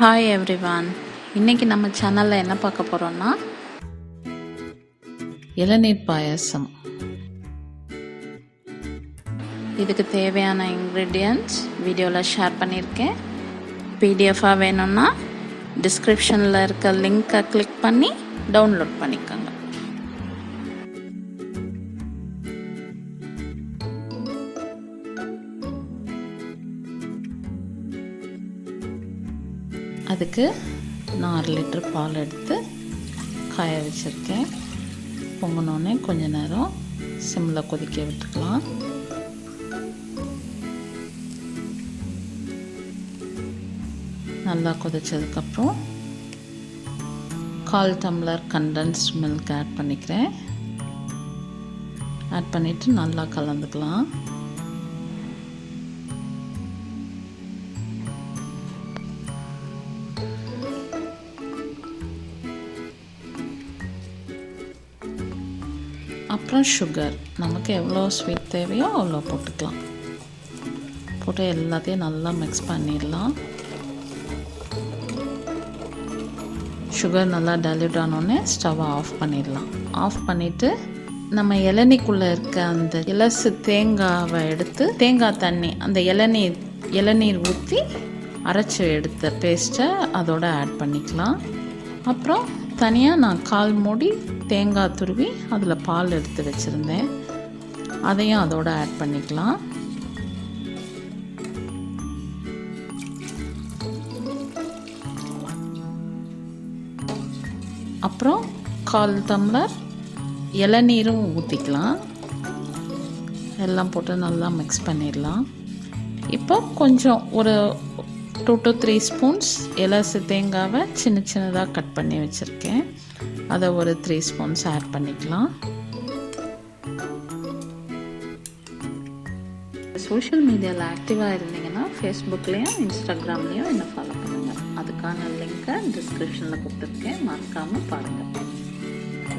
Hi everyone, இன்றைக்கி நம்ம சேனலில் என்ன பார்க்க போகிறோன்னா இளநீர் பாயாசம். இதுக்கு தேவையான இன்க்ரீடியன்ட்ஸ் வீடியோவில் ஷேர் பண்ணியிருக்கேன். பிடிஎஃபாக வேணும்னா டிஸ்கிரிப்ஷனில் இருக்க லிங்க்கை கிளிக் பண்ணி டவுன்லோட் பண்ணிக்கோங்க. அதுக்கு நான் 1/2 லிட்டர் பால் எடுத்து காய வச்சுருக்கேன். பொங்கினோடனே கொஞ்ச நேரம் சிம்மில் கொதிக்க விட்டுக்கலாம். நல்லா கொதிச்சதுக்கப்புறம் 1/4 டம்ளர் கண்டென்ஸ்ட் மில்க் ஆட் பண்ணிக்கிறேன். ஆட் பண்ணிவிட்டு நல்லா கலந்துக்கலாம். அப்புறம் சுகர், நமக்கு எவ்வளோ ஸ்வீட் தேவையோ அவ்வளோ போட்டுக்கலாம். போட்டு எல்லாத்தையும் நல்லா மிக்ஸ் பண்ணிடலாம். சுகர் நல்லா டைல்யூட் ஆனோடனே ஸ்டவ்வை ஆஃப் பண்ணிடலாம். ஆஃப் பண்ணிவிட்டு நம்ம இளநீக்குள்ளே இருக்க அந்த இலசு தேங்காவை எடுத்து தேங்காய் தண்ணி அந்த இளநீர் ஊற்றி அரைச்சி எடுத்த பேஸ்ட்டை அதோடு ஆட் பண்ணிக்கலாம். அப்புறம் தனியாக நான் 1/4 மூடி தேங்காய் துருவி அதில் பால் எடுத்து வச்சுருந்தேன், அதையும் அதோடு ஆட் பண்ணிக்கலாம். அப்புறம் 1/4 டம்ளர் இளநீரும் ஊற்றிக்கலாம். எல்லாம் போட்டு நல்லா மிக்ஸ் பண்ணிடலாம். இப்போ கொஞ்சம் ஒரு 2 to 3 ஸ்பூன்ஸ் இலசு தேங்காவை சின்ன சின்னதாக கட் பண்ணி வச்சுருக்கேன், அதை ஒரு 3 ஸ்பூன்ஸ் ஆட் பண்ணிக்கலாம். சோஷியல் மீடியாவில் ஆக்டிவாக இருந்தீங்கன்னா ஃபேஸ்புக்லேயும் இன்ஸ்டாகிராம்லேயும் என்னை ஃபாலோ பண்ணுங்கள். அதுக்கான லிங்க்கை டிஸ்கிரிப்ஷனில் கொடுத்துருக்கேன், மறக்காமல் பாருங்கள்.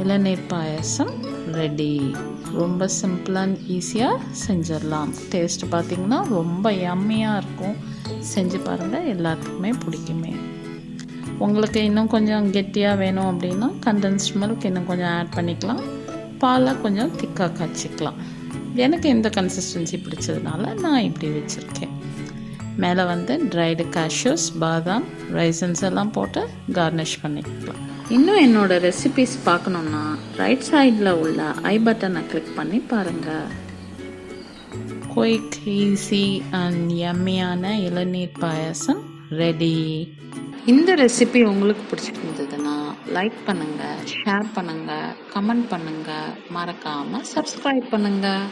இளநீர் பாயாசம் ரெடி. ரொம்ப சிம்பிள் அண்ட் ஈஸியாக செஞ்சிடலாம். டேஸ்ட்டு பார்த்திங்கன்னா ரொம்ப யம்மியாக இருக்கும். செஞ்சு பாருங்கள், எல்லாத்துக்குமே பிடிக்குமே. உங்களுக்கு இன்னும் கொஞ்சம் கெட்டியாக வேணும் அப்படின்னா கண்டென்ஸ்ட் மில்க் இன்னும் கொஞ்சம் ஆட் பண்ணிக்கலாம். பாலை கொஞ்சம் திக்காக காய்ச்சிக்கலாம். எனக்கு இந்த கன்சிஸ்டன்சி பிடிச்சதுனால நான் இப்படி வச்சுருக்கேன். மேலே ட்ரைடு கேஷ்யூஸ், பாதாம், ரைசன்ஸ் எல்லாம் போட்டு கார்னிஷ் பண்ணிக்கலாம். இன்னும் என்னோடய ரெசிபிஸ் பார்க்கணுன்னா ரைட் சைடில் உள்ள ஐ பட்டனை கிளிக் பண்ணி பாருங்கள். குயிக், ஈஸி அண்ட் யம்மியான இளநீர் பாயாசம் ரெடி. இந்த ரெசிபி உங்களுக்கு பிடிச்சிருந்ததுன்னா லைக் பண்ணுங்கள், ஷேர் பண்ணுங்கள், கமெண்ட் பண்ணுங்கள், மறக்காமல் சப்ஸ்கிரைப் பண்ணுங்கள்.